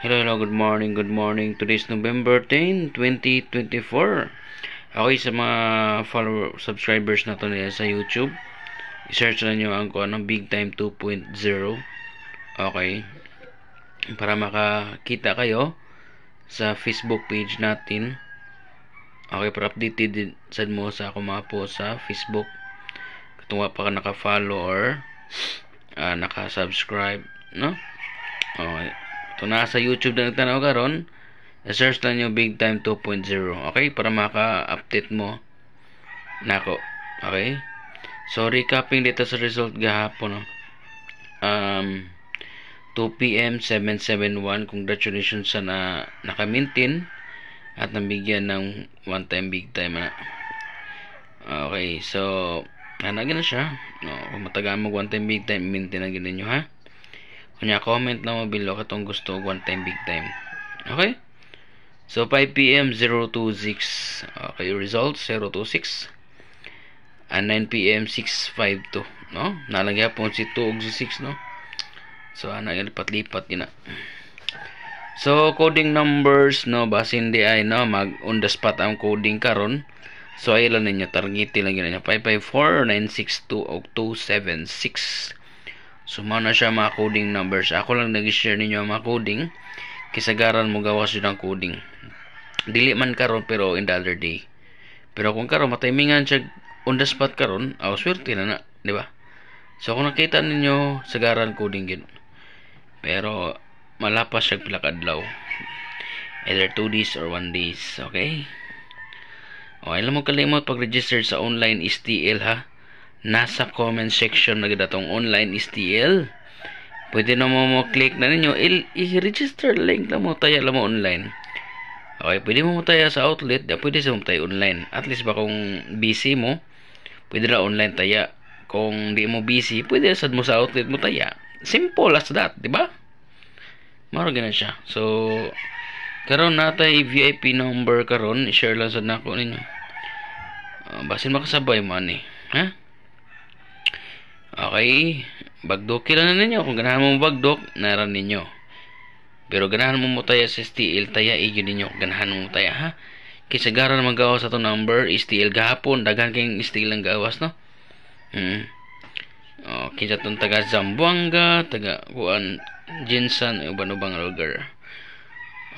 Hello, good morning, good morning. Today's November 10, 2024. Okay, sa mga follower subscribers nato nila sa YouTube, i-search na nyo ang Big Time 2.0. Okay, para makakita kayo sa Facebook page natin. Okay, para updated din sad mo sa ako mga post sa Facebook. Kung pa ka naka-follow or naka-subscribe, no? Okay. Ito na sa YouTube na nagtanaw karon, search lang nyo Big Time 2.0. Okay? Para maka-update mo nako. Okay? So, recapping dito sa result gahapon. 2 p.m. 771. Congratulations sa naka-maintain at nabigyan ng one-time Big Time na. Okay. So, hanagin na siya. Kung matagal mo one-time Big Time, maintain na ginin nyo, ha? Kanya comment na mo below katong gusto one time big time. Okay? So 5 p.m. 026. Okay, results 026. And 9 p.m. 652, no? Nalagya po si 2 ug si 6, no? So ana lipat-lipat gina. So coding numbers, no, basin di ay no mag on the spot ang coding karon. So ay lang ninyo targetin lang gina 554 962 ug 276. So, mao na siya mga coding numbers. Ako lang nag-share ninyo ang mga coding. Kisagaran mo gawas yun ang coding. Dili man karon pero in the other day. Pero kung karon matimingan siya on the spot karon, swerte na na, di ba? So, kung nakita ninyo, sagaran coding yun. Pero, malapas siya pila kadlaw. Either 2 days or 1 days. Okay? Okay, alam mo kalimot pag-register sa online STL, ha? Nasa comment section na datong online STL. Pwede na mo click na ninyo i-register link na mo taya lang mo online. Okay, pwede mo taya sa outlet, pwede sa mo taya online. At least ba kung busy mo, pwede na online taya. Kung di mo busy, pwede sad mo sa outlet mo taya. Simple as that, di ba? Maro gina siya. So karon natay VIP number karon, i-share lang sad nako ninyo. Basin makasabay man ni, ha? Okay, bagdok lang na ninyo. Kung ganahan mo bagdok, naran ninyo. Pero ganahan mo taya sa STL, taya igyo ninyo. Ganahan mo taya, ha? Kaysa garan magawas sa to number, STL gahapon, daghan kayong STL ang gawas, no? Kaysa itong taga Zamboanga, taga Juan Jinsan, uban-ubang lugar.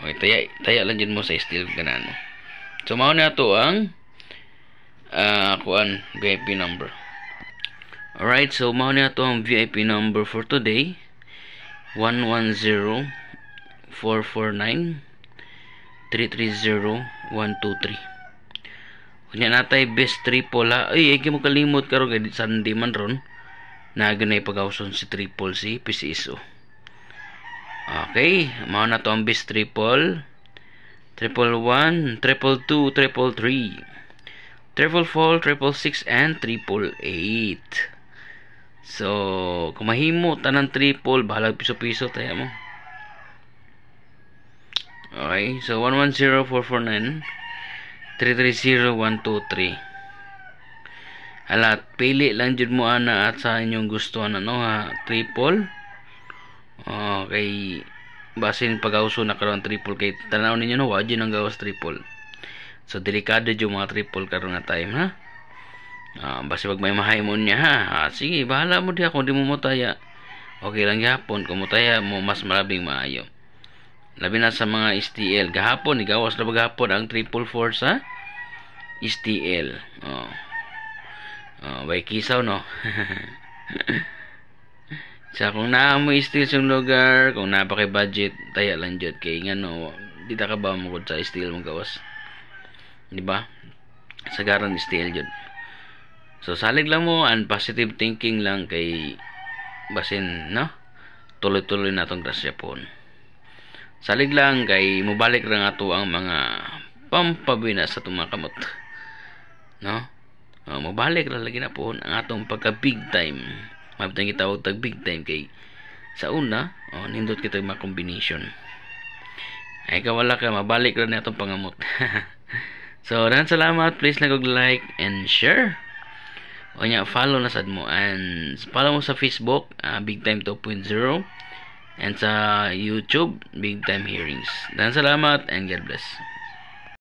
Okay, taya lang dyan mo sa STL, ganahan mo. So, mao na ito ang VIP number. Alright, so mao na ito ang VIP number for today. 110449 330123. Kunya natay best triple, ha. Ay mo kalimot karon kay Sunday man ron. Naganay pagawson si triple si PCSO. Okay, mao na to ang best triple. 111, 222, 333, 444, 666 and 888. So, kung mahimo tanang triple, bahala piso-piso tayo mo. Okay, so 110449 330123. Alat, pili lang jud mo ana at sa inyong gusto ha, triple. Okay, basin pag-auso na karon triple kay tanaw ninyo no, wa jud ang gawas triple. So, delikado jud mga triple karon nga time, ha? Basta pag may mahaymon niya, ha? Sige, bahala mo diya kung di mo mutaya. Okay lang gahapon. Kung mutaya mo, mas malabing maayo. Labi na sa mga STL. Gahapon, igawas na gahapon ang 444 sa STL. By kisaw, no? Sa kung naa mo STL sa lugar, kung napakay budget, taya lang dyan. Kaya nga, no, di ta ka ba mo sa STL mong gawas? Diba? Sagaran STL dyan. So, salig lang mo and positive thinking lang kay basin, no? Tuloy-tuloy na itong grasyapon. Salig lang kay mubalik lang ato ang mga pampabina sa itong mga kamot. No? Mubalik lang lagi na po ang atong pagka-big time. Mabitang kitawag tag big time kay sa una, nindot kita yung mga combination. Ay kawala ka, mabalik lang na itong pangamot. So, dan salamat. Please like and share. O nya, follow na sad mo and follow mo sa Facebook, Big Time 2.0, And sa YouTube, Big Time Hearings. Dan salamat and God bless.